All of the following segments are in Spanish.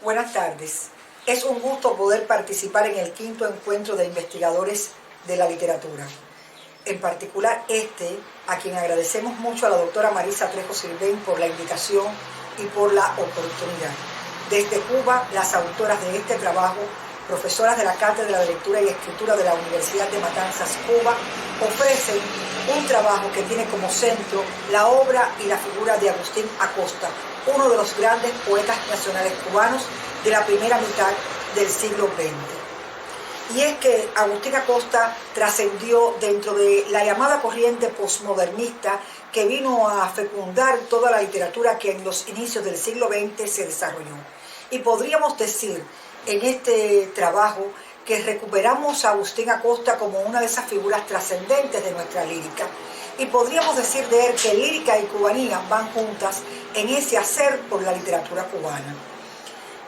Buenas tardes. Es un gusto poder participar en el quinto encuentro de investigadores de la literatura. En particular a quien agradecemos mucho a la doctora Marisa Trejo Sirven por la invitación y por la oportunidad. Desde Cuba, las autoras de este trabajo, profesoras de la Cátedra de Lectura y Escritura de la Universidad de Matanzas, Cuba, ofrecen un trabajo que tiene como centro la obra y la figura de Agustín Acosta, uno de los grandes poetas nacionales cubanos de la primera mitad del siglo XX. Y es que Agustín Acosta trascendió dentro de la llamada corriente posmodernista que vino a fecundar toda la literatura que en los inicios del siglo XX se desarrolló. Y podríamos decir en este trabajo que recuperamos a Agustín Acosta como una de esas figuras trascendentes de nuestra lírica. Y podríamos decir de él que lírica y cubanía van juntas en ese hacer por la literatura cubana.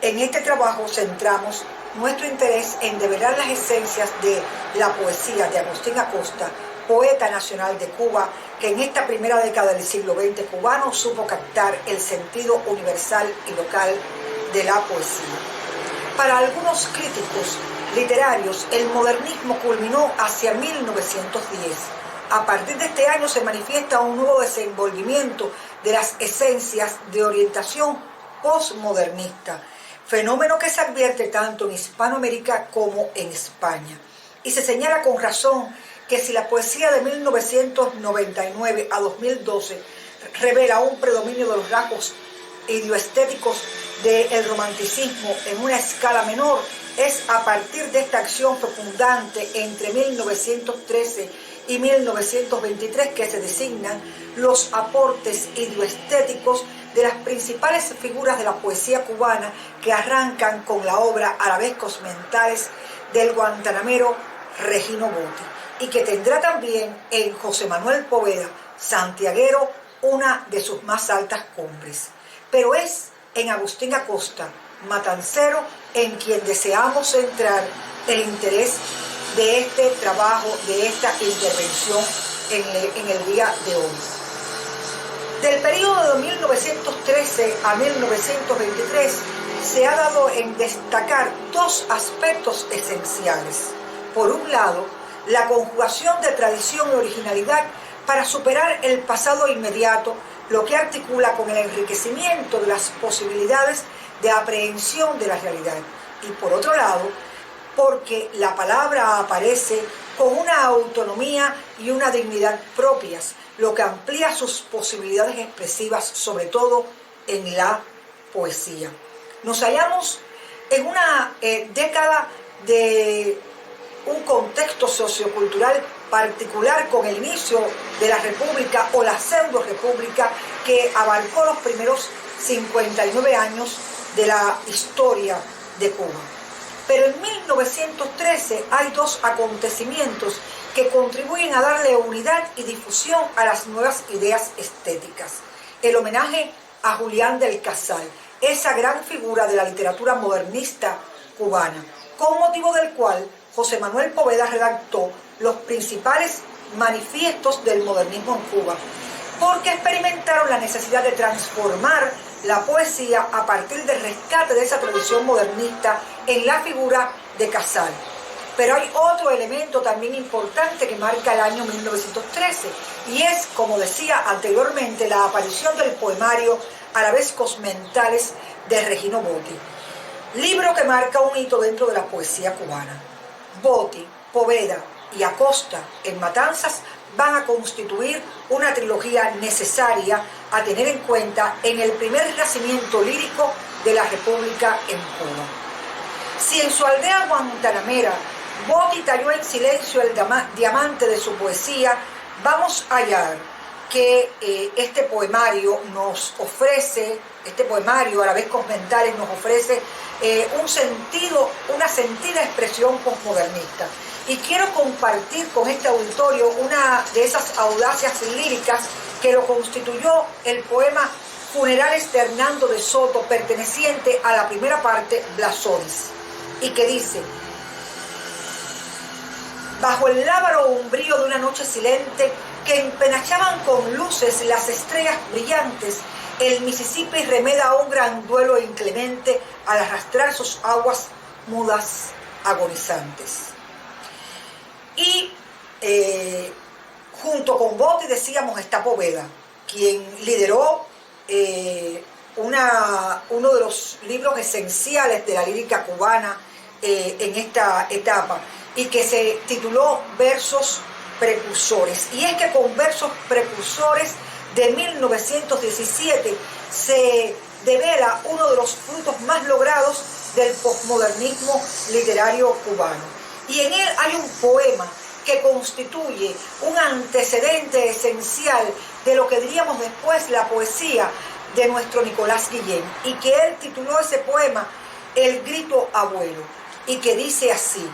En este trabajo centramos nuestro interés en develar las esencias de la poesía de Agustín Acosta, poeta nacional de Cuba, que en esta primera década del siglo XX cubano supo captar el sentido universal y local de la poesía. Para algunos críticos literarios, el modernismo culminó hacia 1910. A partir de este año se manifiesta un nuevo desenvolvimiento de las esencias de orientación postmodernista, fenómeno que se advierte tanto en Hispanoamérica como en España. Y se señala con razón que si la poesía de 1999 a 2012 revela un predominio de los rasgos idioestéticos del romanticismo en una escala menor, es a partir de esta acción fecundante entre 1913 y 1923 que se designan los aportes idioestéticos de las principales figuras de la poesía cubana que arrancan con la obra Arabescos Mentales del guantanamero Regino Botti, y que tendrá también en José Manuel Poveda, santiaguero, una de sus más altas cumbres. Pero es en Agustín Acosta, matancero, en quien deseamos centrar el interés de este trabajo, de esta intervención en el día de hoy. Del periodo de 1913 a 1923 se ha dado en destacar dos aspectos esenciales. Por un lado, la conjugación de tradición y originalidad para superar el pasado inmediato, lo que articula con el enriquecimiento de las posibilidades de aprehensión de la realidad. Y por otro lado, porque la palabra aparece con una autonomía y una dignidad propias, lo que amplía sus posibilidades expresivas, sobre todo en la poesía. Nos hallamos en una década de un contexto sociocultural particular con el inicio de la República o la pseudo-república que abarcó los primeros 59 años de la historia de Cuba. Pero en 1913 hay dos acontecimientos que contribuyen a darle unidad y difusión a las nuevas ideas estéticas. El homenaje a Julián del Casal, esa gran figura de la literatura modernista cubana, con motivo del cual José Manuel Poveda redactó los principales manifiestos del modernismo en Cuba, porque experimentaron la necesidad de transformar la poesía a partir del rescate de esa tradición modernista en la figura de Casal. Pero hay otro elemento también importante que marca el año 1913, y es, como decía anteriormente, la aparición del poemario Arabescos Mentales de Regino Botti, libro que marca un hito dentro de la poesía cubana. Botti, Poveda y Acosta en Matanzas van a constituir una trilogía necesaria a tener en cuenta en el primer nacimiento lírico de la República en Cuba. Si en su aldea guantanamera Botti talló en silencio el diamante de su poesía, vamos a hallar que este poemario nos ofrece, este poemario Arabescos Mentales nos ofrece un sentido, una sentida expresión posmodernista. Y quiero compartir con este auditorio una de esas audacias líricas que lo constituyó el poema Funerales de Hernando de Soto, perteneciente a la primera parte, Blasones, y que dice: bajo el lábaro umbrío de una noche silente que empenachaban con luces las estrellas brillantes, el Mississippi remeda un gran duelo inclemente al arrastrar sus aguas mudas agonizantes. Y junto con Botti, decíamos, está Poveda, quien lideró uno de los libros esenciales de la lírica cubana en esta etapa, y que se tituló Versos Precursores. Y es que con Versos Precursores de 1917 se devela uno de los frutos más logrados del posmodernismo literario cubano. Y en él hay un poema que constituye un antecedente esencial de lo que diríamos después la poesía de nuestro Nicolás Guillén, y que él tituló ese poema El grito abuelo, y que dice así: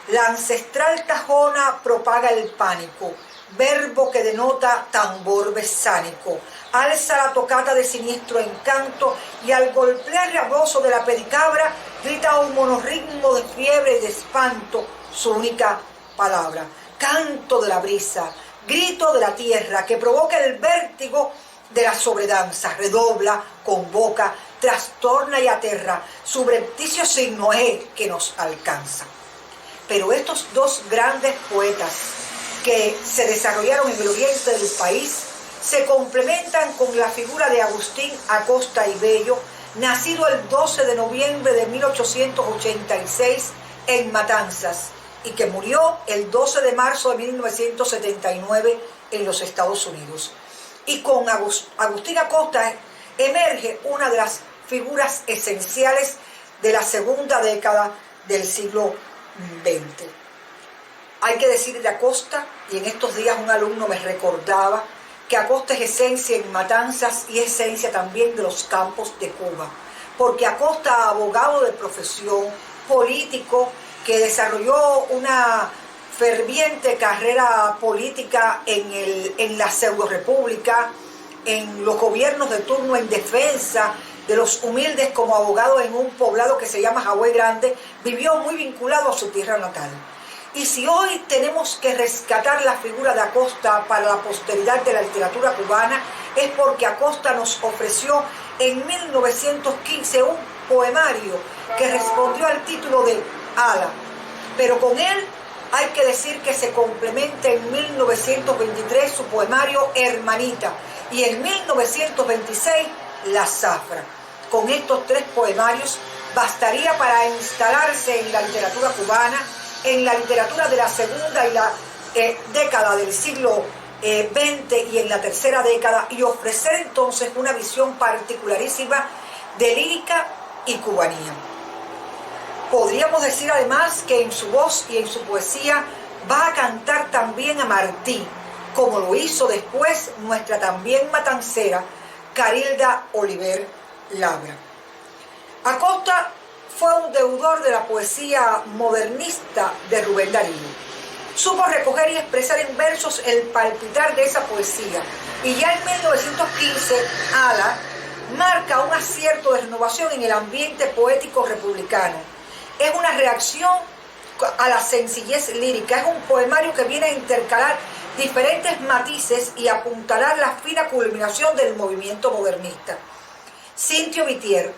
la ancestral tajona propaga el pánico, verbo que denota tambor besánico, alza la tocata de siniestro encanto, y al golpear rabroso de la pedicabra grita un monorritmo de fiebre y de espanto su única palabra. Canto de la brisa, grito de la tierra que provoca el vértigo de la sobredanza, redobla, convoca, trastorna y aterra, subrepticio signo es que nos alcanza. Pero estos dos grandes poetas que se desarrollaron en el oriente del país se complementan con la figura de Agustín Acosta y Bello, nacido el 12 de noviembre de 1886 en Matanzas, y que murió el 12 de marzo de 1979 en los Estados Unidos. Y con Agustín Acosta emerge una de las figuras esenciales de la segunda década del siglo XX. Hay que decir de Acosta, y en estos días un alumno me recordaba, que Acosta es esencia en Matanzas y esencia también de los campos de Cuba, porque Acosta, abogado de profesión, político, que desarrolló una ferviente carrera política en la pseudo-república, en los gobiernos de turno, en defensa de los humildes como abogado en un poblado que se llama Jagüey Grande, vivió muy vinculado a su tierra natal. Y si hoy tenemos que rescatar la figura de Acosta para la posteridad de la literatura cubana, es porque Acosta nos ofreció en 1915 un poemario que respondió al título de Ala, pero con él hay que decir que se complementa en 1923 su poemario Hermanita, y en 1926 La Zafra. Con estos tres poemarios bastaría para instalarse en la literatura cubana, en la literatura de la segunda y la década del siglo XX y en la tercera década, y ofrecer entonces una visión particularísima de lírica y cubanía. Podríamos decir además que en su voz y en su poesía va a cantar también a Martí, como lo hizo después nuestra también matancera Carilda Oliver Labra. Acosta fue un deudor de la poesía modernista de Rubén Darío. Supo recoger y expresar en versos el palpitar de esa poesía, y ya en 1915 Ala marca un acierto de renovación en el ambiente poético republicano. Es una reacción a la sencillez lírica, es un poemario que viene a intercalar diferentes matices y apuntalar la fina culminación del movimiento modernista. Cintio Vitier,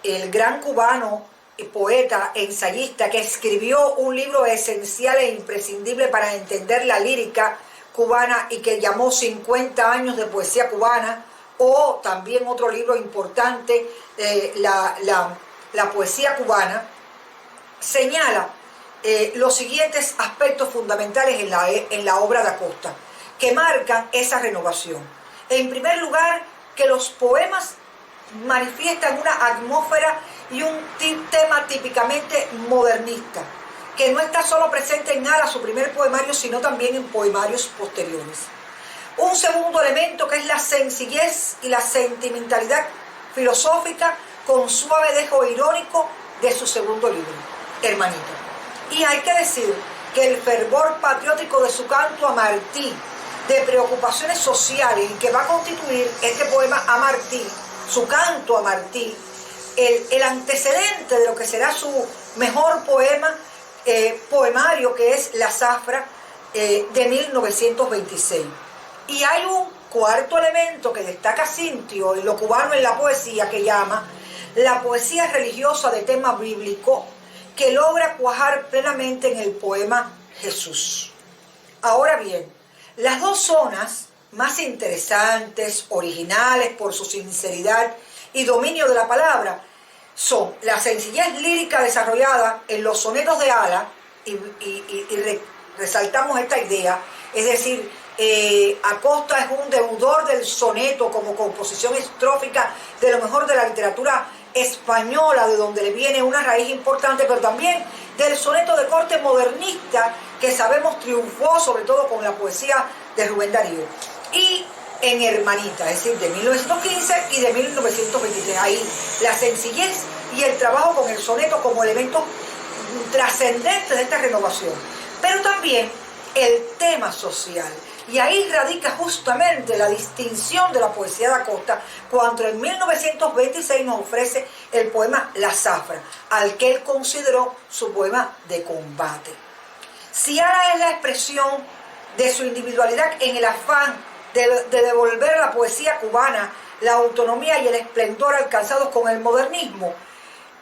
el gran cubano, poeta, ensayista, que escribió un libro esencial e imprescindible para entender la lírica cubana y que llamó 50 años de poesía cubana, o también otro libro importante, la poesía cubana, señala los siguientes aspectos fundamentales en la obra de Acosta, que marcan esa renovación. En primer lugar, que los poemas manifiestan una atmósfera y un tema típicamente modernista, que no está solo presente en Ala, su primer poemario, sino también en poemarios posteriores. Un segundo elemento, que es la sencillez y la sentimentalidad filosófica con suave dejo irónico de su segundo libro, Hermanito. Y hay que decir que el fervor patriótico de su canto a Martí, de preocupaciones sociales, y que va a constituir este poema a Martí, su canto a Martí, el antecedente de lo que será su mejor poemario, que es La Zafra, de 1926. Y hay un cuarto elemento que destaca Cintio en lo cubano en la poesía, que llama la poesía religiosa de tema bíblico, que logra cuajar plenamente en el poema Jesús. Ahora bien, las dos zonas más interesantes, originales por su sinceridad y dominio de la palabra, son la sencillez lírica desarrollada en los sonetos de Ala, resaltamos esta idea, es decir, Acosta es un deudor del soneto como composición estrófica de lo mejor de la literatura española, de donde le viene una raíz importante, pero también del soneto de corte modernista que sabemos triunfó sobre todo con la poesía de Rubén Darío. Y en Hermanita, es decir, de 1915 y de 1923, ahí la sencillez y el trabajo con el soneto como elementos trascendentes de esta renovación, pero también el tema social. Y ahí radica justamente la distinción de la poesía de Acosta, cuando en 1926 nos ofrece el poema La Zafra, al que él consideró su poema de combate. Si Ala es la expresión de su individualidad en el afán de devolver a la poesía cubana la autonomía y el esplendor alcanzados con el modernismo,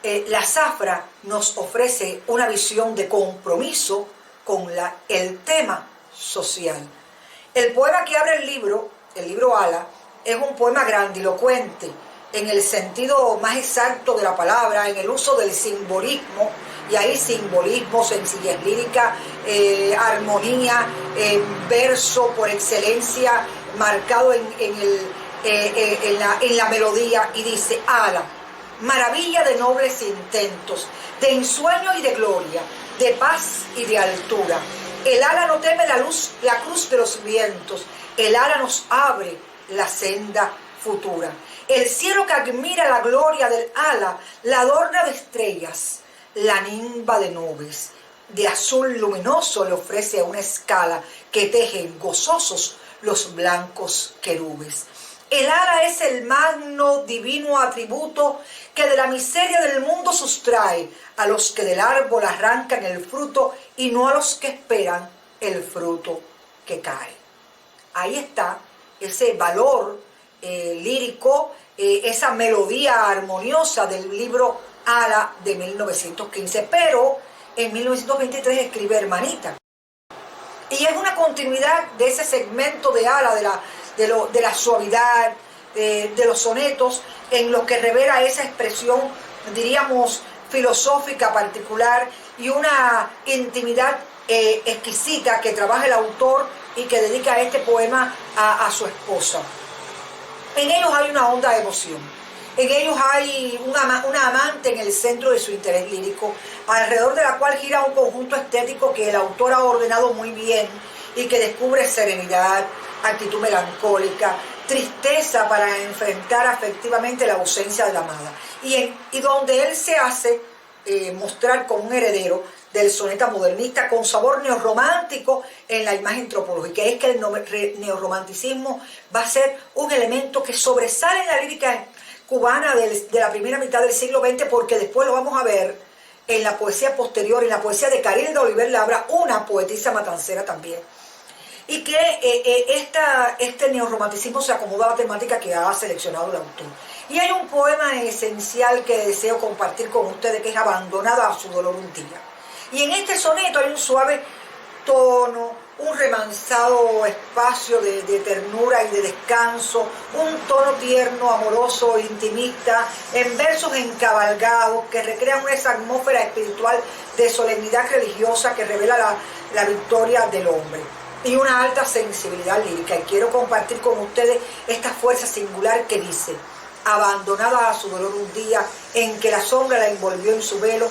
La Zafra nos ofrece una visión de compromiso con el tema social. El poema que abre el libro Ala, es un poema grandilocuente en el sentido más exacto de la palabra, en el uso del simbolismo, y ahí simbolismo, sencillez lírica, armonía, verso por excelencia, marcado en la melodía, y dice: Ala, maravilla de nobles intentos, de ensueño y de gloria, de paz y de altura. El ala no teme la cruz de los vientos, el ala nos abre la senda futura. El cielo que admira la gloria del ala, la adorna de estrellas, la nimba de nubes, de azul luminoso le ofrece una escala que tejen gozosos los blancos querubes. El ala es el magno divino atributo que de la miseria del mundo sustrae a los que del árbol arrancan el fruto y no a los que esperan el fruto que cae. Ahí está ese valor lírico, esa melodía armoniosa del libro Ala de 1915, pero en 1923 escribe Hermanita. Y es una continuidad de ese segmento de Ala, de la suavidad, de los sonetos, en los que revela esa expresión, diríamos, filosófica particular y una intimidad exquisita que trabaja el autor y que dedica este poema a su esposa. En ellos hay una honda emoción, en ellos hay una amante en el centro de su interés lírico, alrededor de la cual gira un conjunto estético que el autor ha ordenado muy bien y que descubre serenidad, actitud melancólica, tristeza para enfrentar afectivamente la ausencia de la amada, y donde él se hace mostrar como un heredero del soneta modernista con sabor neorromántico en la imagen tropológica. Es que el neorromanticismo va a ser un elemento que sobresale en la lírica cubana de la primera mitad del siglo XX, porque después lo vamos a ver en la poesía posterior, en la poesía de Carilda Oliver Labra, una poetisa matancera también. Y que este neorromanticismo se acomoda a la temática que ha seleccionado el autor. Y hay un poema esencial que deseo compartir con ustedes, que es Abandonada a su dolor un día. Y en este soneto hay un suave tono, un remansado espacio de ternura y de descanso, un tono tierno, amoroso, intimista, en versos encabalgados que recrean esa atmósfera espiritual de solemnidad religiosa que revela la victoria del hombre, y una alta sensibilidad lírica. Y quiero compartir con ustedes esta fuerza singular que dice: abandonada a su dolor un día en que la sombra la envolvió en su velo,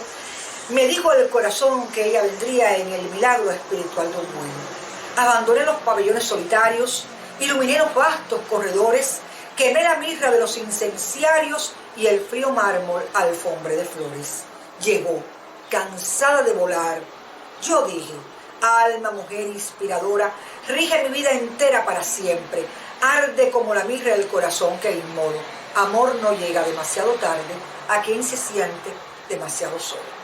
me dijo el corazón que ella vendría en el milagro espiritual de un vuelo. Abandoné los pabellones solitarios, iluminé los vastos corredores, quemé la mirra de los incenciarios y el frío mármol alfombre de flores. Llegó, cansada de volar. Yo dije: alma, mujer inspiradora, rige mi vida entera para siempre. Arde como la mirra del corazón que inmolo. Amor no llega demasiado tarde a quien se siente demasiado solo.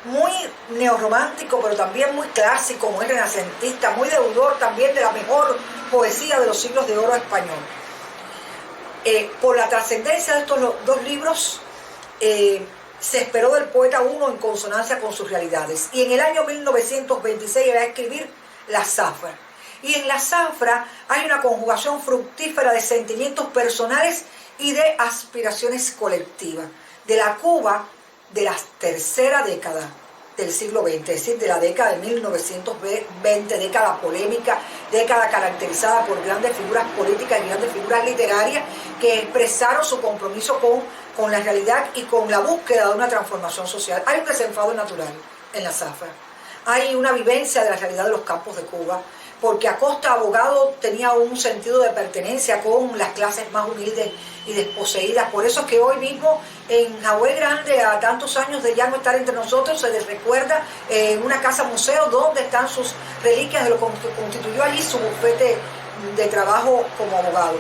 muy neorromántico, pero también muy clásico, muy renacentista, muy deudor también de la mejor poesía de los siglos de oro español. Por la trascendencia de estos dos libros, se esperó del poeta uno en consonancia con sus realidades. Y en el año 1926 va a escribir La Zafra. Y en La Zafra hay una conjugación fructífera de sentimientos personales y de aspiraciones colectivas. De la Cuba de la tercera década del siglo XX, es decir, de la década de 1920, década polémica, década caracterizada por grandes figuras políticas y grandes figuras literarias que expresaron su compromiso con la realidad y con la búsqueda de una transformación social. Hay un desenfado natural en La Zafra. Hay una vivencia de la realidad de los campos de Cuba, porque Acosta, abogado, tenía un sentido de pertenencia con las clases más humildes y desposeídas. Por eso es que hoy mismo en Jahuel Grande, a tantos años de ya no estar entre nosotros, se les recuerda en una casa museo donde están sus reliquias de lo que constituyó allí su bufete de trabajo como abogado.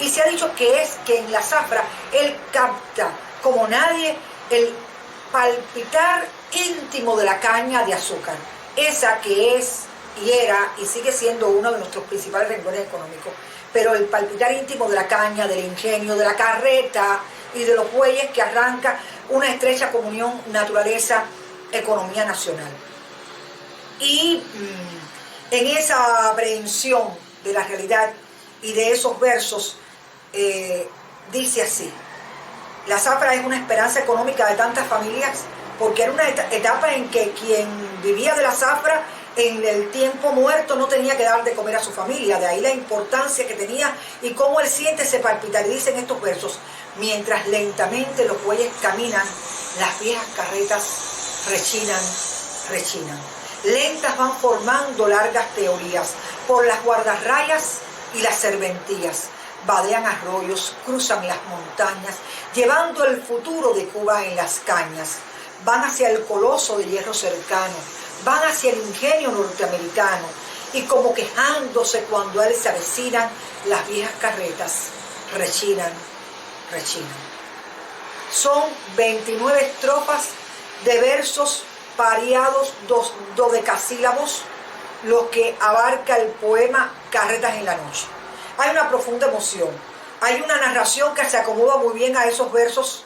Y se ha dicho que en La Zafra él capta como nadie el palpitar íntimo de la caña de azúcar, esa que es y era y sigue siendo uno de nuestros principales renglones económicos, pero el palpitar íntimo de la caña, del ingenio, de la carreta y de los bueyes que arranca una estrecha comunión naturaleza-economía nacional. Y en esa aprehensión de la realidad y de esos versos, dice así: La Zafra es una esperanza económica de tantas familias, porque era una etapa en que quien vivía de la zafra en el tiempo muerto no tenía que dar de comer a su familia. De ahí la importancia que tenía y cómo él siente ese palpitar. Y dice en estos versos: mientras lentamente los bueyes caminan, las viejas carretas rechinan, rechinan. Lentas van formando largas teorías por las guardarrayas y las serventías. Vadean arroyos, cruzan las montañas, llevando el futuro de Cuba en las cañas. Van hacia el coloso de hierro cercano, van hacia el ingenio norteamericano, y como quejándose cuando a él se avecinan, las viejas carretas rechinan, rechinan. Son 29 estrofas de versos pareados dodecasílabos los que abarca el poema Carretas en la Noche. Hay una profunda emoción, hay una narración que se acomoda muy bien a esos versos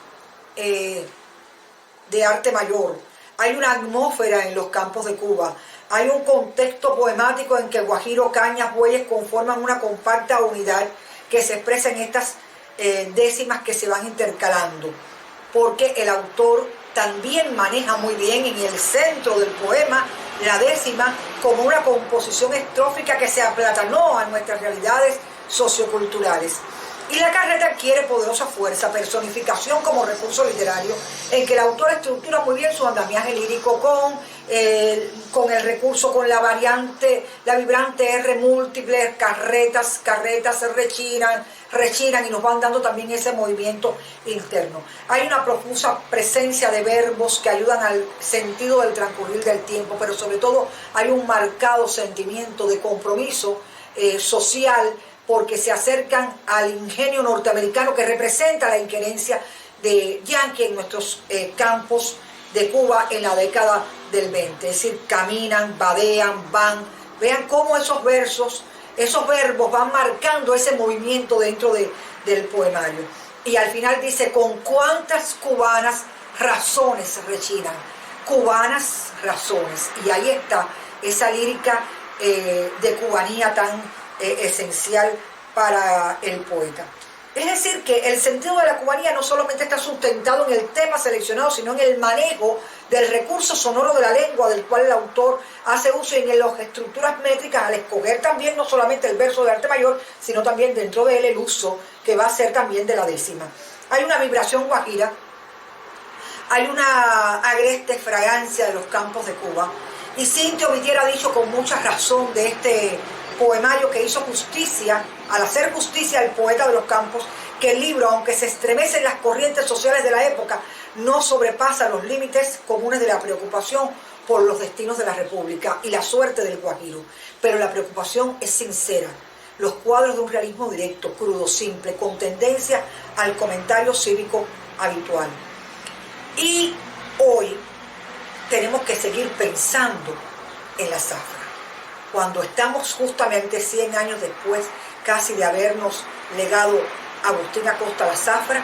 de arte mayor. Hay una atmósfera en los campos de Cuba, hay un contexto poemático en que guajiro, cañas, bueyes conforman una compacta unidad que se expresa en estas décimas que se van intercalando, porque el autor también maneja muy bien en el centro del poema la décima como una composición estrófica que se aplatanó a nuestras realidades socioculturales. Y la carreta adquiere poderosa fuerza, personificación como recurso literario, en que el autor estructura muy bien su andamiaje lírico con el recurso, con la variante, la vibrante R múltiple, carretas, carretas, rechinan, rechinan, y nos van dando también ese movimiento interno. Hay una profusa presencia de verbos que ayudan al sentido del transcurrir del tiempo, pero sobre todo hay un marcado sentimiento de compromiso social, porque se acercan al ingenio norteamericano que representa la injerencia de Yankee en nuestros campos de Cuba en la década del 20. Es decir, caminan, vadean, van. Vean cómo esos versos, esos verbos van marcando ese movimiento dentro del poemario. Y al final dice: con cuántas cubanas razones rechinan. Cubanas razones. Y ahí está esa lírica de cubanía tan esencial para el poeta. Es decir, que el sentido de la cubanía no solamente está sustentado en el tema seleccionado, sino en el manejo del recurso sonoro de la lengua del cual el autor hace uso, y en las estructuras métricas al escoger también no solamente el verso de arte mayor, sino también dentro de él el uso que va a ser también de la décima. Hay una vibración guajira, hay una agreste fragancia de los campos de Cuba, y Cintio Vitier ha dicho con mucha razón de este poemario que hizo justicia, al hacer justicia al poeta de los campos, que el libro, aunque se estremecen las corrientes sociales de la época, no sobrepasa los límites comunes de la preocupación por los destinos de la República y la suerte del Guajiro. Pero la preocupación es sincera. Los cuadros de un realismo directo, crudo, simple, con tendencia al comentario cívico habitual. Y hoy tenemos que que seguir pensando en la zafra. Cuando estamos justamente 100 años después casi de habernos legado Agustín Acosta la zafra,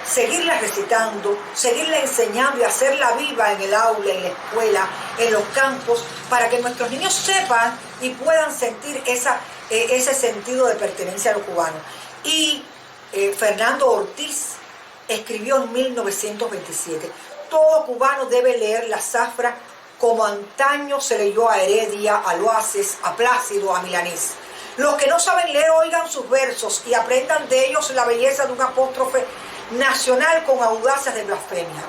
seguirla recitando, seguirla enseñando y hacerla viva en el aula, en la escuela, en los campos, para que nuestros niños sepan y puedan sentir ese sentido de pertenencia a los cubanos. Y Fernando Ortiz escribió en 1927, todo cubano debe leer la zafra como antaño se leyó a Heredia, a Loaces, a Plácido, a Milanés. Los que no saben leer oigan sus versos y aprendan de ellos la belleza de un apóstrofe nacional con audacias de blasfemia.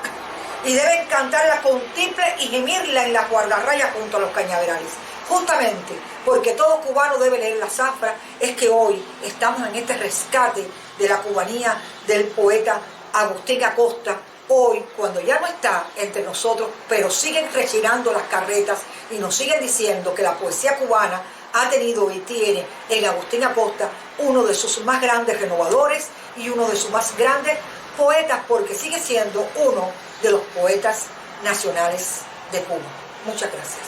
Y deben cantarla con tiple y gemirla en las guardarrayas junto a los cañaverales. Justamente porque todo cubano debe leer la zafra, es que hoy estamos en este rescate de la cubanía del poeta Agustín Acosta. Hoy, cuando ya no está entre nosotros, pero siguen rechinando las carretas y nos siguen diciendo que la poesía cubana ha tenido y tiene en Agustín Acosta uno de sus más grandes renovadores y uno de sus más grandes poetas, porque sigue siendo uno de los poetas nacionales de Cuba. Muchas gracias.